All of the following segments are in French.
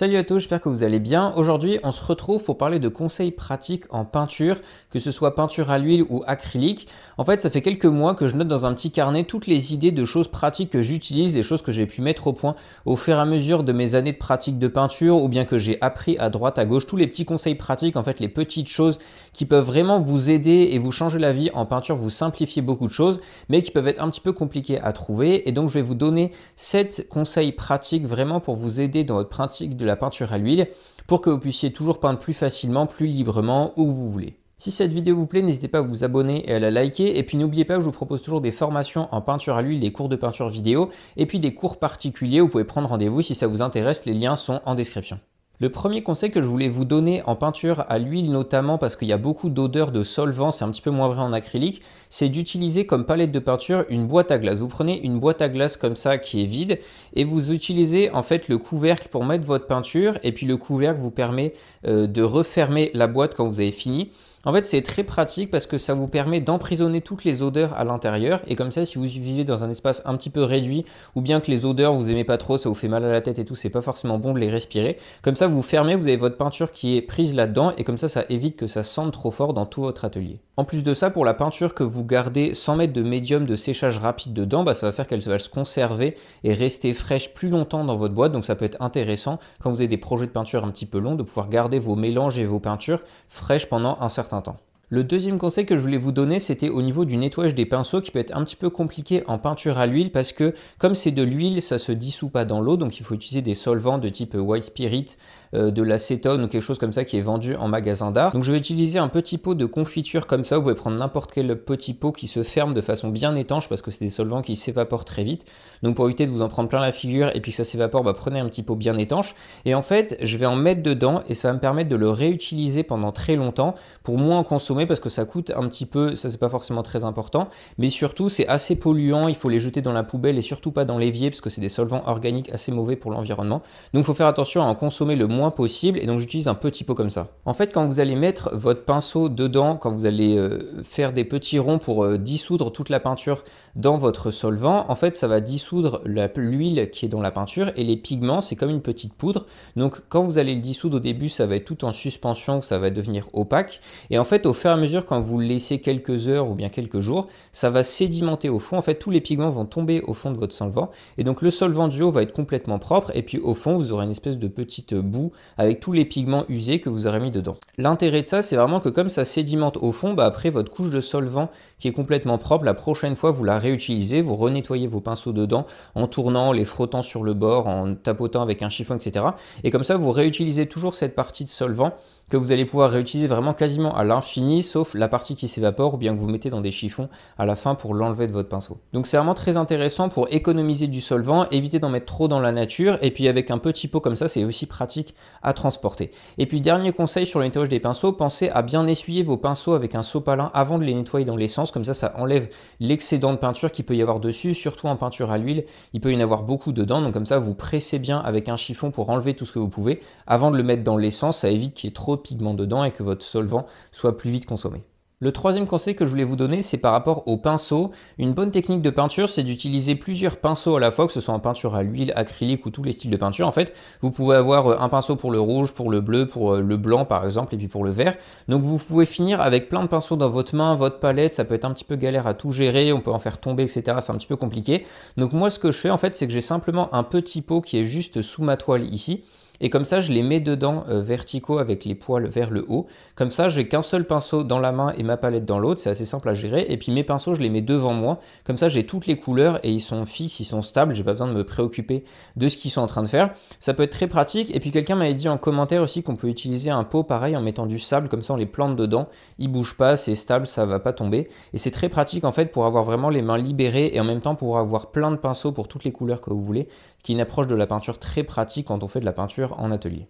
Salut à tous, j'espère que vous allez bien. Aujourd'hui, on se retrouve pour parler de conseils pratiques en peinture, que ce soit peinture à l'huile ou acrylique. En fait, ça fait quelques mois que je note dans un petit carnet toutes les idées de choses pratiques que j'utilise, des choses que j'ai pu mettre au point au fur et à mesure de mes années de pratique de peinture ou bien que j'ai appris à droite, à gauche, tous les petits conseils pratiques, en fait, les petites choses qui peuvent vraiment vous aider et vous changer la vie en peinture, vous simplifier beaucoup de choses, mais qui peuvent être un petit peu compliquées à trouver. Et donc, je vais vous donner 7 conseils pratiques vraiment pour vous aider dans votre pratique de la peinture à l'huile pour que vous puissiez toujours peindre plus facilement, plus librement où vous voulez. Si cette vidéo vous plaît, n'hésitez pas à vous abonner et à la liker. Et puis n'oubliez pas que je vous propose toujours des formations en peinture à l'huile, des cours de peinture vidéo et puis des cours particuliers. Vous pouvez prendre rendez-vous si ça vous intéresse. Les liens sont en description. Le premier conseil que je voulais vous donner en peinture à l'huile notamment parce qu'il y a beaucoup d'odeurs de solvant, c'est un petit peu moins vrai en acrylique, c'est d'utiliser comme palette de peinture une boîte à glace. Vous prenez une boîte à glace comme ça qui est vide et vous utilisez en fait le couvercle pour mettre votre peinture et puis le couvercle vous permet de refermer la boîte quand vous avez fini. En fait, c'est très pratique parce que ça vous permet d'emprisonner toutes les odeurs à l'intérieur et comme ça, si vous vivez dans un espace un petit peu réduit ou bien que les odeurs vous aimez pas trop, ça vous fait mal à la tête et tout, c'est pas forcément bon de les respirer. Comme ça, vous fermez, vous avez votre peinture qui est prise là-dedans et comme ça évite que ça sente trop fort dans tout votre atelier. En plus de ça, pour la peinture que vous gardez sans mettre de médium de séchage rapide dedans, ça va faire qu'elle va se conserver et rester fraîche plus longtemps dans votre boîte. Donc ça peut être intéressant quand vous avez des projets de peinture un petit peu longs de pouvoir garder vos mélanges et vos peintures fraîches pendant un certain temps. Le deuxième conseil que je voulais vous donner, c'était au niveau du nettoyage des pinceaux qui peut être un petit peu compliqué en peinture à l'huile parce que comme c'est de l'huile, ça se dissout pas dans l'eau, donc il faut utiliser des solvants de type white spirit, de l'acétone ou quelque chose comme ça qui est vendu en magasin d'art. Donc je vais utiliser un petit pot de confiture comme ça, vous pouvez prendre n'importe quel petit pot qui se ferme de façon bien étanche parce que c'est des solvants qui s'évaporent très vite. Donc pour éviter de vous en prendre plein la figure et puis que ça s'évapore, prenez un petit pot bien étanche. Et en fait, je vais en mettre dedans et ça va me permettre de le réutiliser pendant très longtemps pour moins en consommer parce que ça coûte un petit peu, ça c'est pas forcément très important, mais surtout c'est assez polluant, il faut les jeter dans la poubelle et surtout pas dans l'évier parce que c'est des solvants organiques assez mauvais pour l'environnement. Donc il faut faire attention à en consommer le moins possible et donc j'utilise un petit pot comme ça. En fait, quand vous allez mettre votre pinceau dedans, quand vous allez faire des petits ronds pour dissoudre toute la peinture dans votre solvant, en fait ça va dissoudre l'huile qui est dans la peinture et les pigments, c'est comme une petite poudre. Donc quand vous allez le dissoudre au début, ça va être tout en suspension, ça va devenir opaque et en fait au fur et à mesure quand vous le laissez quelques heures ou bien quelques jours, ça va sédimenter au fond. En fait, tous les pigments vont tomber au fond de votre solvant et donc le solvant du haut va être complètement propre et puis au fond, vous aurez une espèce de petite boue avec tous les pigments usés que vous aurez mis dedans. L'intérêt de ça, c'est vraiment que comme ça sédimente au fond, après votre couche de solvant qui est complètement propre, la prochaine fois, vous la réutilisez, vous renettoyez vos pinceaux dedans en tournant, les frottant sur le bord, en tapotant avec un chiffon, etc. Et comme ça, vous réutilisez toujours cette partie de solvant que vous allez pouvoir réutiliser vraiment quasiment à l'infini, sauf la partie qui s'évapore ou bien que vous mettez dans des chiffons à la fin pour l'enlever de votre pinceau. Donc c'est vraiment très intéressant pour économiser du solvant, éviter d'en mettre trop dans la nature, et puis avec un petit pot comme ça, c'est aussi pratique à transporter. Et puis dernier conseil sur le nettoyage des pinceaux, pensez à bien essuyer vos pinceaux avec un sopalin avant de les nettoyer dans l'essence, comme ça enlève l'excédent de peinture qu'il peut y avoir dessus, surtout en peinture à l'huile, il peut y en avoir beaucoup dedans, donc comme ça vous pressez bien avec un chiffon pour enlever tout ce que vous pouvez avant de le mettre dans l'essence, ça évite qu'il y ait trop de pigments dedans et que votre solvant soit plus vite consommé. Le troisième conseil que je voulais vous donner, c'est par rapport aux pinceaux. Une bonne technique de peinture, c'est d'utiliser plusieurs pinceaux à la fois, que ce soit en peinture à l'huile, acrylique ou tous les styles de peinture. En fait, vous pouvez avoir un pinceau pour le rouge, pour le bleu, pour le blanc par exemple, et puis pour le vert. Donc vous pouvez finir avec plein de pinceaux dans votre main, votre palette. Ça peut être un petit peu galère à tout gérer, on peut en faire tomber, etc. C'est un petit peu compliqué. Donc moi, ce que je fais en fait, c'est que j'ai simplement un petit pot qui est juste sous ma toile ici. Et comme ça, je les mets dedans verticaux avec les poils vers le haut. Comme ça, j'ai qu'un seul pinceau dans la main et ma palette dans l'autre. C'est assez simple à gérer. Et puis mes pinceaux, je les mets devant moi. Comme ça, j'ai toutes les couleurs et ils sont fixes, ils sont stables. J'ai pas besoin de me préoccuper de ce qu'ils sont en train de faire. Ça peut être très pratique. Et puis quelqu'un m'avait dit en commentaire aussi qu'on peut utiliser un pot pareil en mettant du sable. Comme ça, on les plante dedans. Ils bougent pas, c'est stable, ça va pas tomber. Et c'est très pratique en fait pour avoir vraiment les mains libérées et en même temps pour avoir plein de pinceaux pour toutes les couleurs que vous voulez, qui est une approche de la peinture très pratique quand on fait de la peinture en atelier.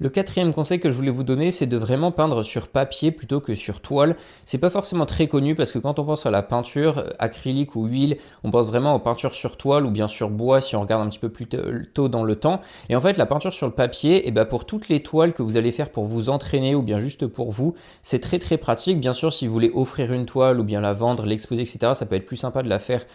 Le quatrième conseil que je voulais vous donner, c'est de vraiment peindre sur papier plutôt que sur toile. C'est pas forcément très connu parce que quand on pense à la peinture acrylique ou huile, on pense vraiment aux peintures sur toile ou bien sur bois si on regarde un petit peu plus tôt dans le temps. Et en fait, la peinture sur le papier, et ben pour toutes les toiles que vous allez faire pour vous entraîner ou bien juste pour vous, c'est très très pratique. Bien sûr, si vous voulez offrir une toile ou bien la vendre, l'exposer, etc., ça peut être plus sympa de la faire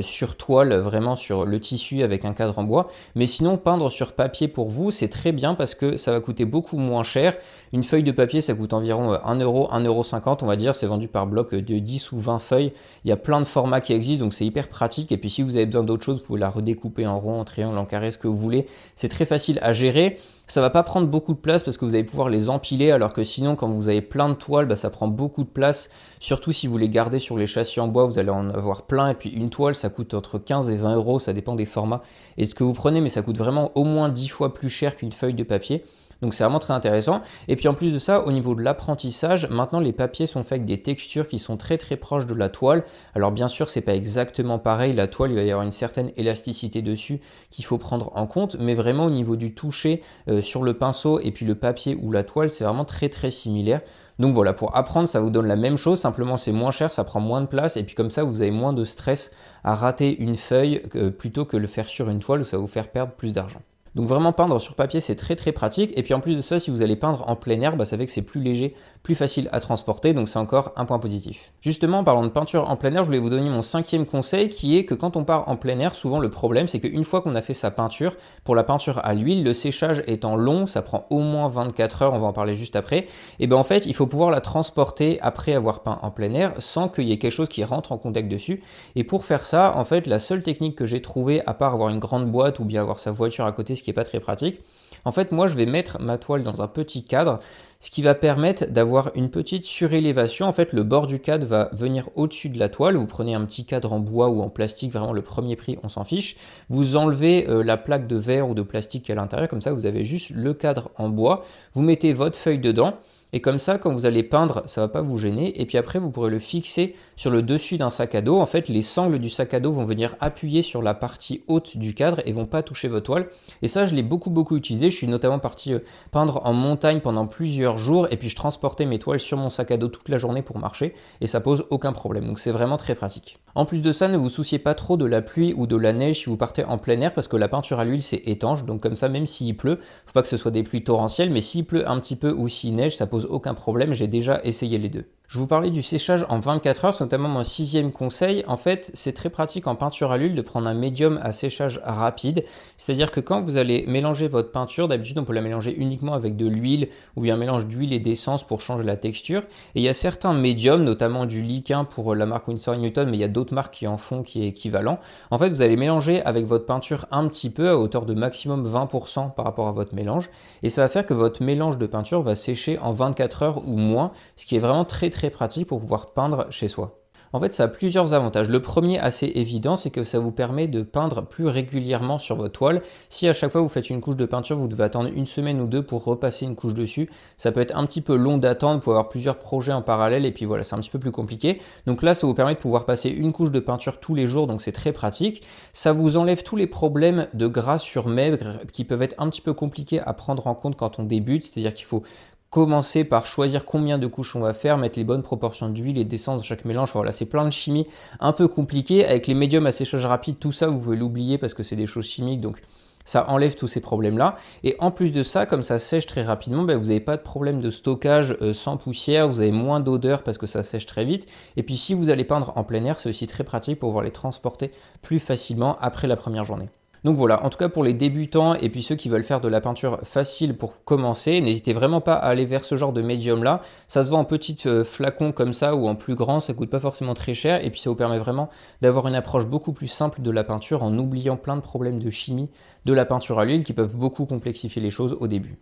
sur toile, vraiment sur le tissu avec un cadre en bois. Mais sinon, peindre sur papier pour vous, c'est très bien parce que ça va coûter beaucoup moins cher. Une feuille de papier, ça coûte environ 1 euro, 1,50 €, on va dire. C'est vendu par bloc de 10 ou 20 feuilles. Il y a plein de formats qui existent, donc c'est hyper pratique. Et puis si vous avez besoin d'autre chose, vous pouvez la redécouper en rond, en triangle, en carré, ce que vous voulez. C'est très facile à gérer. Ça va pas prendre beaucoup de place parce que vous allez pouvoir les empiler, alors que sinon, quand vous avez plein de toiles, bah, ça prend beaucoup de place. Surtout si vous les gardez sur les châssis en bois, vous allez en avoir plein. Et puis une toile, ça coûte entre 15 et 20 euros, ça dépend des formats et de ce que vous prenez, mais ça coûte vraiment au moins 10 fois plus cher qu'une feuille de papier. Donc c'est vraiment très intéressant. Et puis en plus de ça, au niveau de l'apprentissage, maintenant les papiers sont faits avec des textures qui sont très très proches de la toile. Alors bien sûr, c'est pas exactement pareil. La toile, il va y avoir une certaine élasticité dessus qu'il faut prendre en compte. Mais vraiment au niveau du toucher sur le pinceau et puis le papier ou la toile, c'est vraiment très très similaire. Donc voilà, pour apprendre, ça vous donne la même chose, simplement c'est moins cher, ça prend moins de place et puis comme ça, vous avez moins de stress à rater une feuille plutôt que le faire sur une toile où ça va vous faire perdre plus d'argent. Donc vraiment peindre sur papier, c'est très très pratique. Et puis en plus de ça, si vous allez peindre en plein air, bah, ça fait que c'est plus léger, plus facile à transporter. Donc c'est encore un point positif. Justement, en parlant de peinture en plein air, je voulais vous donner mon 5e conseil qui est que quand on part en plein air, souvent le problème, c'est qu'une fois qu'on a fait sa peinture, pour la peinture à l'huile, le séchage étant long, ça prend au moins 24 heures, on va en parler juste après. Et bien en fait, il faut pouvoir la transporter après avoir peint en plein air sans qu'il y ait quelque chose qui rentre en contact dessus. Et pour faire ça, en fait, la seule technique que j'ai trouvée, à part avoir une grande boîte ou bien avoir sa voiture à côté, qui n'est pas très pratique. En fait, moi, je vais mettre ma toile dans un petit cadre, ce qui va permettre d'avoir une petite surélévation. En fait, le bord du cadre va venir au-dessus de la toile. Vous prenez un petit cadre en bois ou en plastique, vraiment le premier prix, on s'en fiche. Vous enlevez la plaque de verre ou de plastique qui est à l'intérieur, comme ça, vous avez juste le cadre en bois. Vous mettez votre feuille dedans. Et comme ça, quand vous allez peindre, ça ne va pas vous gêner. Et puis après, vous pourrez le fixer sur le dessus d'un sac à dos. En fait, les sangles du sac à dos vont venir appuyer sur la partie haute du cadre et vont pas toucher votre toile. Et ça, je l'ai beaucoup utilisé. Je suis notamment parti peindre en montagne pendant plusieurs jours. Et puis, je transportais mes toiles sur mon sac à dos toute la journée pour marcher. Et ça pose aucun problème. Donc, c'est vraiment très pratique. En plus de ça, ne vous souciez pas trop de la pluie ou de la neige si vous partez en plein air parce que la peinture à l'huile, c'est étanche. Donc, comme ça, même s'il pleut, faut pas que ce soit des pluies torrentielles. Mais s'il pleut un petit peu ou s'il neige, ça pose aucun problème, j'ai déjà essayé les deux. Je vous parlais du séchage en 24 heures, c'est notamment mon 6e conseil. En fait, c'est très pratique en peinture à l'huile de prendre un médium à séchage rapide. C'est-à-dire que quand vous allez mélanger votre peinture, d'habitude on peut la mélanger uniquement avec de l'huile ou bien un mélange d'huile et d'essence pour changer la texture. Et il y a certains médiums, notamment du Liquin pour la marque Winsor & Newton, mais il y a d'autres marques qui en font qui est équivalent. En fait, vous allez mélanger avec votre peinture un petit peu à hauteur de maximum 20% par rapport à votre mélange. Et ça va faire que votre mélange de peinture va sécher en 24 heures ou moins, ce qui est vraiment très pratique pour pouvoir peindre chez soi. En fait, ça a plusieurs avantages. Le premier, assez évident, c'est que ça vous permet de peindre plus régulièrement sur votre toile. Si à chaque fois vous faites une couche de peinture, vous devez attendre une semaine ou deux pour repasser une couche dessus, ça peut être un petit peu long d'attendre, vous pouvez avoir plusieurs projets en parallèle et puis voilà, c'est un petit peu plus compliqué. Donc là, ça vous permet de pouvoir passer une couche de peinture tous les jours, donc c'est très pratique. Ça vous enlève tous les problèmes de gras sur maigre qui peuvent être un petit peu compliqués à prendre en compte quand on débute, c'est-à-dire qu'il faut commencer par choisir combien de couches on va faire, mettre les bonnes proportions d'huile et d'essence dans chaque mélange. Voilà, c'est plein de chimie un peu compliquée. Avec les médiums à séchage rapide, tout ça, vous pouvez l'oublier parce que c'est des choses chimiques, donc ça enlève tous ces problèmes-là. Et en plus de ça, comme ça sèche très rapidement, vous n'avez pas de problème de stockage sans poussière, vous avez moins d'odeur parce que ça sèche très vite. Et puis si vous allez peindre en plein air, c'est aussi très pratique pour pouvoir les transporter plus facilement après la première journée. Donc voilà, en tout cas pour les débutants et puis ceux qui veulent faire de la peinture facile pour commencer, n'hésitez vraiment pas à aller vers ce genre de médium là. Ça se vend en petits flacons comme ça ou en plus grand, ça coûte pas forcément très cher et puis ça vous permet vraiment d'avoir une approche beaucoup plus simple de la peinture en oubliant plein de problèmes de chimie de la peinture à l'huile qui peuvent beaucoup complexifier les choses au début.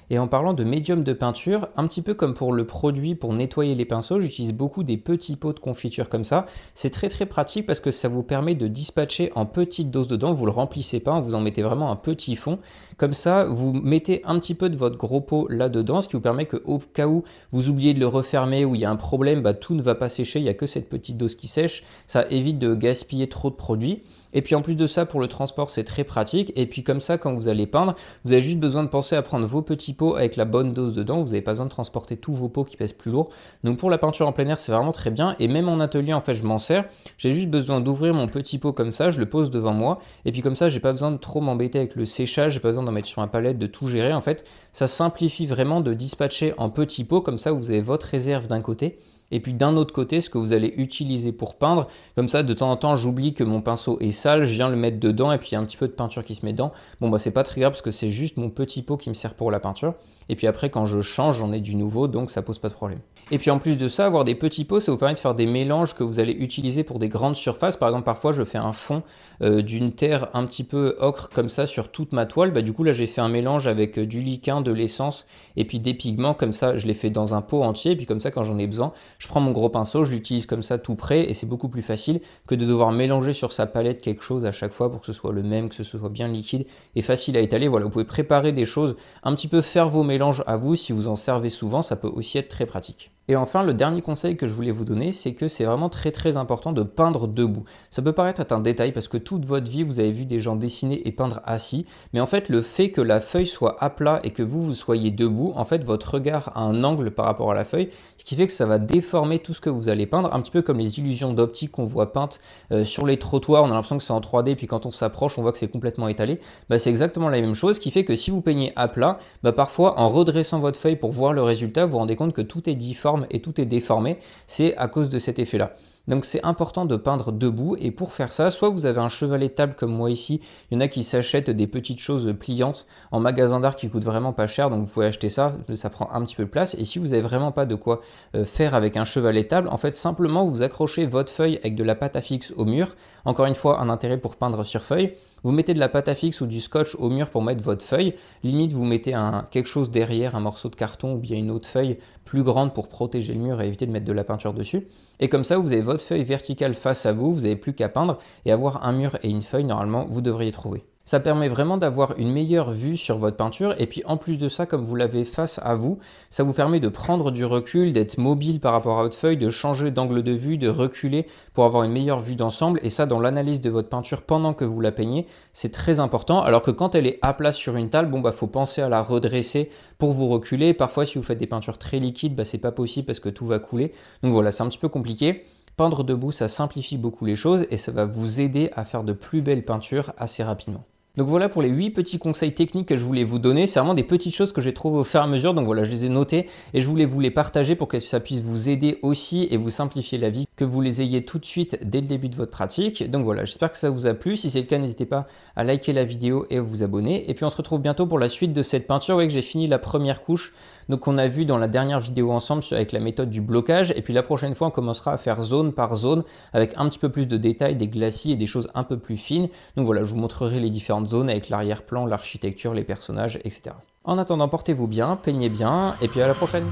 Et en parlant de médium de peinture, un petit peu comme pour le produit pour nettoyer les pinceaux, j'utilise beaucoup des petits pots de confiture comme ça. C'est très pratique parce que ça vous permet de dispatcher en petites doses dedans, vous le remplissez pas, vous en mettez vraiment un petit fond. Comme ça, vous mettez un petit peu de votre gros pot là-dedans, ce qui vous permet qu'au cas où vous oubliez de le refermer ou il y a un problème, tout ne va pas sécher, il n'y a que cette petite dose qui sèche. Ça évite de gaspiller trop de produits. Et puis en plus de ça, pour le transport, c'est très pratique. Et puis comme ça, quand vous allez peindre, vous avez juste besoin de penser à prendre vos petits pots pot avec la bonne dose dedans, vous n'avez pas besoin de transporter tous vos pots qui pèsent plus lourd. Donc pour la peinture en plein air, c'est vraiment très bien, et même en atelier, en fait, je m'en sers. J'ai juste besoin d'ouvrir mon petit pot comme ça, je le pose devant moi, et puis comme ça, j'ai pas besoin de trop m'embêter avec le séchage, j'ai pas besoin d'en mettre sur un palette, de tout gérer. En fait, ça simplifie vraiment de dispatcher en petits pots, comme ça, vous avez votre réserve d'un côté, et puis d'un autre côté, ce que vous allez utiliser pour peindre. Comme ça, de temps en temps, j'oublie que mon pinceau est sale, je viens le mettre dedans et puis il y a un petit peu de peinture qui se met dedans. Bon, bah c'est pas très grave parce que c'est juste mon petit pot qui me sert pour la peinture. Et puis après, quand je change, j'en ai du nouveau, donc ça pose pas de problème. Et puis en plus de ça, avoir des petits pots, ça vous permet de faire des mélanges que vous allez utiliser pour des grandes surfaces. Par exemple, parfois, je fais un fond d'une terre un petit peu ocre comme ça sur toute ma toile. Bah, du coup, là, j'ai fait un mélange avec du liquin, de l'essence et puis des pigments. Comme ça, je les fais dans un pot entier. Et puis comme ça, quand j'en ai besoin, je prends mon gros pinceau, je l'utilise comme ça tout près et c'est beaucoup plus facile que de devoir mélanger sur sa palette quelque chose à chaque fois pour que ce soit le même, que ce soit bien liquide et facile à étaler. Voilà, vous pouvez préparer des choses, un petit peu faire vos mélanges à vous. Si vous en servez souvent, ça peut aussi être très pratique. Et enfin, le dernier conseil que je voulais vous donner, c'est que c'est vraiment très important de peindre debout. Ça peut paraître être un détail parce que toute votre vie, vous avez vu des gens dessiner et peindre assis, mais en fait, le fait que la feuille soit à plat et que vous soyez debout, en fait, votre regard a un angle par rapport à la feuille, ce qui fait que ça va déformer tout ce que vous allez peindre, un petit peu comme les illusions d'optique qu'on voit peintes sur les trottoirs. On a l'impression que c'est en 3D, puis quand on s'approche, on voit que c'est complètement étalé. Bah, c'est exactement la même chose, ce qui fait que si vous peignez à plat, bah, parfois, en redressant votre feuille pour voir le résultat, vous vous rendez compte que tout est difforme et tout est déformé, c'est à cause de cet effet-là. Donc c'est important de peindre debout et pour faire ça, soit vous avez un chevalet de table comme moi ici, il y en a qui s'achètent des petites choses pliantes en magasin d'art qui coûtent vraiment pas cher, donc vous pouvez acheter ça, ça prend un petit peu de place. Et si vous n'avez vraiment pas de quoi faire avec un chevalet de table, en fait simplement vous accrochez votre feuille avec de la pâte à fixe au mur. Encore une fois, un intérêt pour peindre sur feuille. Vous mettez de la pâte à fixe ou du scotch au mur pour mettre votre feuille. Limite, vous mettez quelque chose derrière, un morceau de carton ou bien une autre feuille plus grande pour protéger le mur et éviter de mettre de la peinture dessus. Et comme ça, vous avez votre feuille verticale face à vous, vous n'avez plus qu'à peindre et avoir un mur et une feuille, normalement, vous devriez trouver. Ça permet vraiment d'avoir une meilleure vue sur votre peinture et puis en plus de ça, comme vous l'avez face à vous, ça vous permet de prendre du recul, d'être mobile par rapport à votre feuille, de changer d'angle de vue, de reculer pour avoir une meilleure vue d'ensemble. Et ça, dans l'analyse de votre peinture pendant que vous la peignez, c'est très important. Alors que quand elle est à plat sur une table, bon bah faut penser à la redresser pour vous reculer. Parfois, si vous faites des peintures très liquides, bah c'est pas possible parce que tout va couler. Donc voilà, c'est un petit peu compliqué. Peindre debout, ça simplifie beaucoup les choses et ça va vous aider à faire de plus belles peintures assez rapidement. Donc voilà pour les 8 petits conseils techniques que je voulais vous donner. C'est vraiment des petites choses que j'ai trouvées au fur et à mesure. Donc voilà, je les ai notés et je voulais vous les partager pour que ça puisse vous aider aussi et vous simplifier la vie, que vous les ayez tout de suite dès le début de votre pratique. Donc voilà, j'espère que ça vous a plu. Si c'est le cas, n'hésitez pas à liker la vidéo et à vous abonner. Et puis on se retrouve bientôt pour la suite de cette peinture. Vous voyez que j'ai fini la première couche. Donc on a vu dans la dernière vidéo ensemble avec la méthode du blocage. Et puis la prochaine fois, on commencera à faire zone par zone avec un petit peu plus de détails, des glacis et des choses un peu plus fines. Donc voilà, je vous montrerai les différentes zones avec l'arrière-plan, l'architecture, les personnages, etc. En attendant, portez-vous bien, peignez bien et puis à la prochaine.